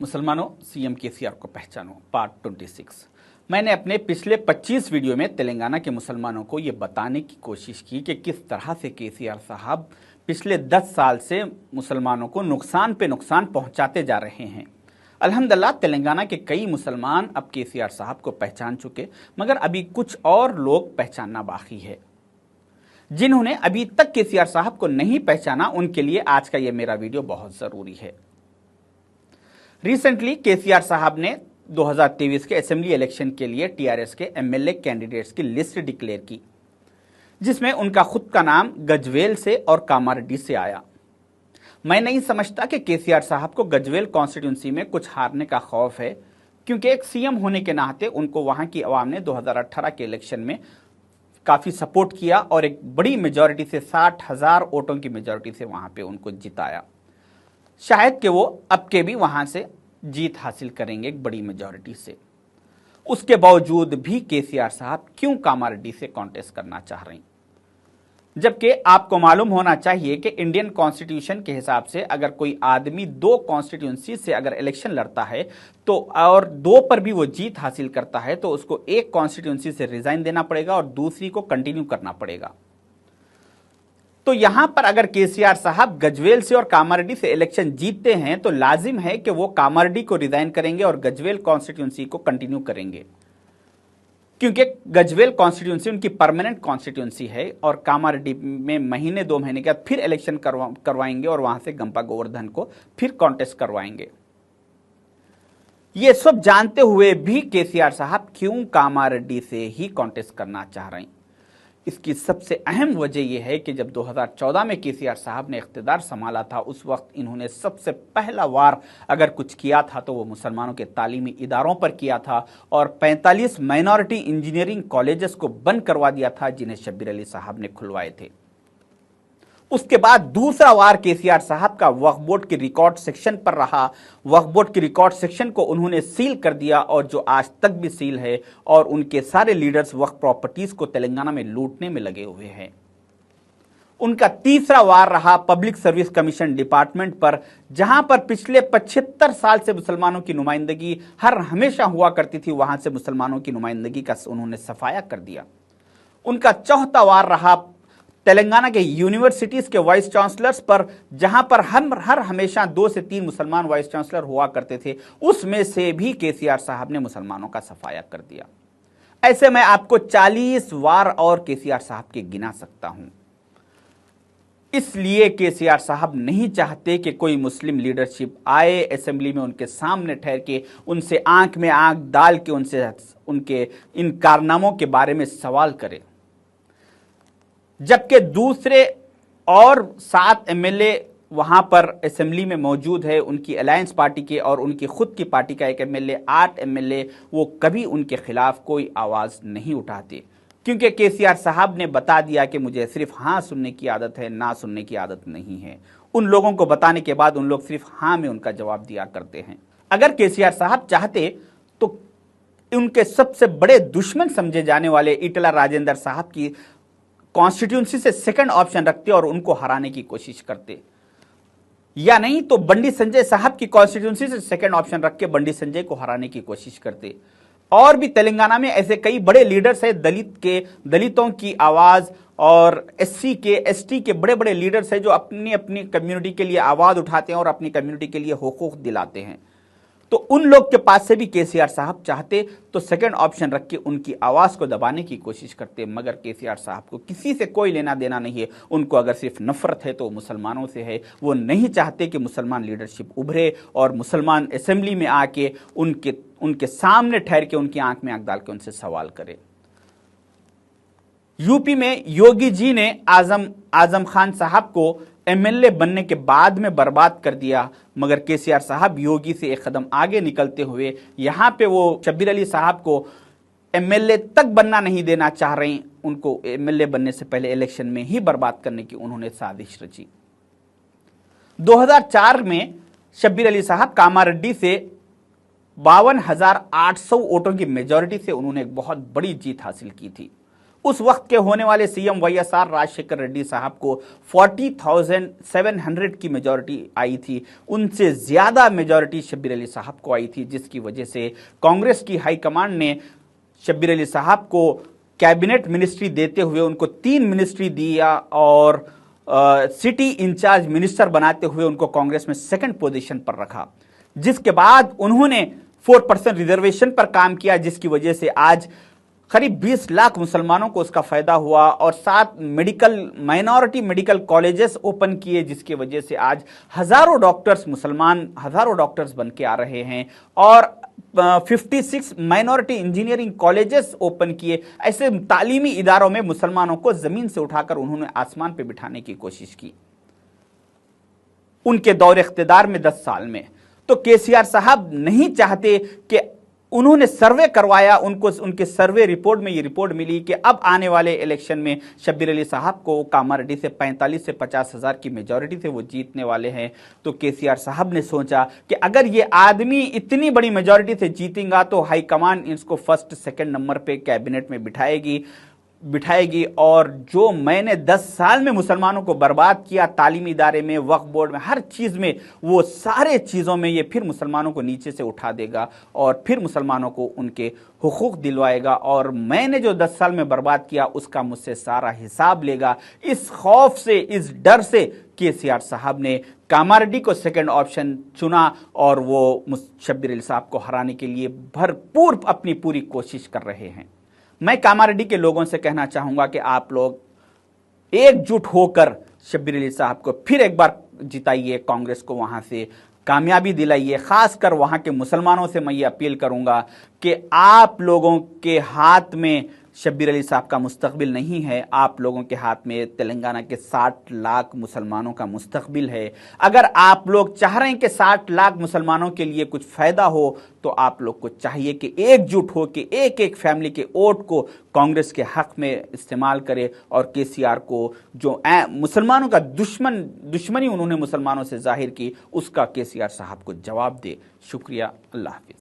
मुसलमानों, CM KCR को पहचानो पार्ट 26। मैंने अपने पिछले 25 वीडियो में तेलंगाना के मुसलमानों को ये बताने की कोशिश की कि किस तरह से केसीआर साहब पिछले 10 साल से मुसलमानों को नुकसान पे नुकसान पहुंचाते जा रहे हैं। अल्हम्दुलिल्लाह तेलंगाना के कई मुसलमान अब केसीआर साहब को पहचान चुके, मगर अभी कुछ और लोग पहचानना बाकी है। जिन्होंने अभी तक केसीआर साहब को नहीं पहचाना, उनके लिए आज का ये मेरा वीडियो बहुत जरूरी है। रिसेंटली केसीआर साहब ने 2023 के असेंबली इलेक्शन के लिए टीआरएस के एमएलए कैंडिडेट्स की लिस्ट डिक्लेयर की, जिसमें उनका खुद का नाम गजवेल से और कामारेड्डी से आया। मैं नहीं समझता कि केसीआर साहब को गजवेल कॉन्स्टिट्यूंसी में कुछ हारने का खौफ है, क्योंकि एक सीएम होने के नाते उनको वहां की आवाम ने 2018 के इलेक्शन में काफी सपोर्ट किया और एक बड़ी मेजॉरिटी से 60,000 वोटों की मेजॉरिटी से वहां पे उनको जिताया। शायद कि वो अब के भी वहां से जीत हासिल करेंगे एक बड़ी मेजॉरिटी से। उसके बावजूद भी केसीआर साहब क्यों कामारेड्डी से कॉन्टेस्ट करना चाह रहे हैं, जबकि आपको मालूम होना चाहिए कि इंडियन कॉन्स्टिट्यूशन के हिसाब से अगर कोई आदमी 2 कॉन्स्टिट्यूंसी से अगर इलेक्शन लड़ता है तो और 2 पर भी वो जीत हासिल करता है तो उसको एक कॉन्स्टिट्यूंसी से रिजाइन देना पड़ेगा और दूसरी को कंटिन्यू करना पड़ेगा। तो यहां पर अगर केसीआर साहब गजवेल से और कामारेड्डी से इलेक्शन जीतते हैं तो लाजिम है कि वो कामारेड्डी को रिजाइन करेंगे और गजवेल कॉन्स्टिट्यूंसी को कंटिन्यू करेंगे, क्योंकि गजवेल कॉन्स्टिट्यूंसी उनकी परमानेंट कॉन्स्टिट्यूंसी है और कामारेड्डी में महीने 2 महीने के बाद फिर इलेक्शन करवाएंगे और वहां से गंपा गोवर्धन को फिर कॉन्टेस्ट करवाएंगे। ये सब जानते हुए भी केसीआर साहब क्यों कामारेड्डी से ही कॉन्टेस्ट करना चाह रहे हैं? इसकी सबसे अहम वजह यह है कि जब 2014 में केसीआर साहब ने इख्तिदार संभाला था, उस वक्त इन्होंने सबसे पहला वार अगर कुछ किया था तो वो मुसलमानों के तालीमी इदारों पर किया था और 45 माइनॉरिटी इंजीनियरिंग कॉलेजेस को बंद करवा दिया था, जिन्हें शब्बीर अली साहब ने खुलवाए थे। उसके बाद दूसरा वार केसीआर साहब का वक्फ बोर्ड के रिकॉर्ड सेक्शन पर रहा। वक्फ बोर्ड के रिकॉर्ड सेक्शन को उन्होंने सील कर दिया और जो आज तक भी सील है, और उनके सारे लीडर्स वक्फ प्रॉपर्टीज को तेलंगाना में लूटने में लगे हुए हैं। उनका तीसरा वार रहा पब्लिक सर्विस कमीशन डिपार्टमेंट पर, जहां पर पिछले 75 साल से मुसलमानों की नुमाइंदगी हर हमेशा हुआ करती थी, वहां से मुसलमानों की नुमाइंदगी का उन्होंने सफाया कर दिया। उनका चौथा वार रहा तेलंगाना के यूनिवर्सिटीज के वाइस चांसलर्स पर, जहां पर हम हर हमेशा 2 से 3 मुसलमान वाइस चांसलर हुआ करते थे, उसमें से भी केसीआर साहब ने मुसलमानों का सफाया कर दिया। ऐसे मैं आपको 40 वार और केसीआर साहब के गिना सकता हूं। इसलिए केसीआर साहब नहीं चाहते कि कोई मुस्लिम लीडरशिप आए असेंबली में उनके सामने ठहर के उनसे आंख में आंख डाल के उनसे उनके इन कारनामों के बारे में सवाल करे, जबकि दूसरे और 7 एमएलए वहां पर असेंबली में मौजूद है उनकी अलायंस पार्टी के, और उनकी खुद की पार्टी का एक एमएलए, 8 एमएलए, वो कभी उनके खिलाफ कोई आवाज नहीं उठाते, क्योंकि केसीआर साहब ने बता दिया कि मुझे सिर्फ हाँ सुनने की आदत है, ना सुनने की आदत नहीं है। उन लोगों को बताने के बाद उन लोग सिर्फ हाँ में उनका जवाब दिया करते हैं। अगर केसीआर साहब चाहते तो उनके सबसे बड़े दुश्मन समझे जाने वाले ईटला राजेंद्र साहब की कॉन्स्टिट्यूंसी से सेकंड ऑप्शन रखते और उनको हराने की कोशिश करते, या नहीं तो बंडी संजय साहब की कॉन्स्टिट्यूंसी से सेकंड ऑप्शन रख के बंडी संजय को हराने की कोशिश करते। और भी तेलंगाना में ऐसे कई बड़े लीडर्स हैं, दलितों की आवाज और एससी के, एसटी के बड़े बड़े लीडर्स हैं जो अपनी अपनी कम्युनिटी के लिए आवाज उठाते हैं और अपनी कम्युनिटी के लिए हुकूक दिलाते हैं। तो उन लोग के पास से भी केसीआर साहब चाहते तो सेकंड ऑप्शन रख के उनकी आवाज को दबाने की कोशिश करते, मगर केसीआर साहब को किसी से कोई लेना देना नहीं है। उनको अगर सिर्फ नफरत है तो मुसलमानों से है। वो नहीं चाहते कि मुसलमान लीडरशिप उभरे और मुसलमान असेंबली में आके उनके सामने ठहर के उनकी आंख में आंख डाल के उनसे सवाल करे। यूपी में योगी जी ने आजम खान साहब को एमएलए बनने के बाद में बर्बाद कर दिया, मगर केसीआर साहब योगी से एक कदम आगे निकलते हुए यहां पे वो शब्बीर अली साहब को एमएलए तक बनना नहीं देना चाह रहे हैं। उनको एमएलए बनने से पहले इलेक्शन में ही बर्बाद करने की उन्होंने साजिश रची। 2004 में शब्बीर अली साहब कामारेड्डी से 52,800 वोटों की मेजॉरिटी से उन्होंने एक बहुत बड़ी जीत हासिल की थी। उस वक्त के होने वाले सीएम वाईएसआर राजशेखर रेड्डी साहब को 40,700 की मेजॉरिटी आई थी। उनसे ज्यादा मेजॉरिटी शब्बीर अली साहब को आई थी, जिसकी वजह से कांग्रेस की हाईकमांड ने शब्बीर अली साहब को कैबिनेट मिनिस्ट्री देते हुए उनको 3 मिनिस्ट्री दिया और सिटी इंचार्ज मिनिस्टर बनाते हुए उनको कांग्रेस में सेकंड पोजीशन पर रखा। जिसके बाद उन्होंने 4% रिजर्वेशन पर काम किया, जिसकी वजह से आज करीब 20 लाख मुसलमानों को उसका फायदा हुआ और 7 माइनॉरिटी मेडिकल कॉलेजेस ओपन किए, जिसकी वजह से आज हजारों डॉक्टर्स बन के आ रहे हैं और 56 माइनॉरिटी इंजीनियरिंग कॉलेजेस ओपन किए। ऐसे तालीमी इदारों में मुसलमानों को जमीन से उठाकर उन्होंने आसमान पे बिठाने की कोशिश की उनके दौर इख्तिदार में 10 साल में। तो केसीआर साहब नहीं चाहते कि उन्होंने सर्वे करवाया, उनको उनके सर्वे रिपोर्ट में ये रिपोर्ट मिली कि अब आने वाले इलेक्शन में शब्बीर अली साहब को कामारेड्डी से 45 से 50 हज़ार की मेजॉरिटी से वो जीतने वाले हैं। तो केसीआर साहब ने सोचा कि अगर ये आदमी इतनी बड़ी मेजॉरिटी से जीतेगा तो हाईकमान इसको फर्स्ट सेकंड नंबर पे कैबिनेट में बिठाएगी और जो मैंने 10 साल में मुसलमानों को बर्बाद किया, तालीमी इदारे में, वक्फ बोर्ड में, हर चीज़ में, वो सारे चीज़ों में ये फिर मुसलमानों को नीचे से उठा देगा और फिर मुसलमानों को उनके हुकूक दिलवाएगा और मैंने जो 10 साल में बर्बाद किया उसका मुझसे सारा हिसाब लेगा। इस खौफ से, इस डर से केसीआर साहब ने कामारेड्डी को सेकंड ऑप्शन चुना और वो शब्बीर अली साहब को हराने के लिए भरपूर अपनी पूरी कोशिश कर रहे हैं। मैं कामारेड्डी के लोगों से कहना चाहूंगा कि आप लोग एकजुट होकर शब्बीर अली साहब को फिर एक बार जिताइए, कांग्रेस को वहां से कामयाबी दिलाइए। खासकर वहां के मुसलमानों से मैं ये अपील करूंगा कि आप लोगों के हाथ में शब्बीर अली साहब का मुस्तकबिल नहीं है, आप लोगों के हाथ में तेलंगाना के 60 लाख मुसलमानों का मुस्तकबिल है। अगर आप लोग चाह रहे हैं कि 60 लाख मुसलमानों के लिए कुछ फायदा हो तो आप लोग को चाहिए कि एकजुट हो कि एक एक फैमिली के वोट को कांग्रेस के हक में इस्तेमाल करे और केसीआर को जो मुसलमानों का दुश्मनी उन्होंने मुसलमानों से जाहिर की उसका केसीआर साहब को जवाब दे। शुक्रिया, अल्लाह हाफिज।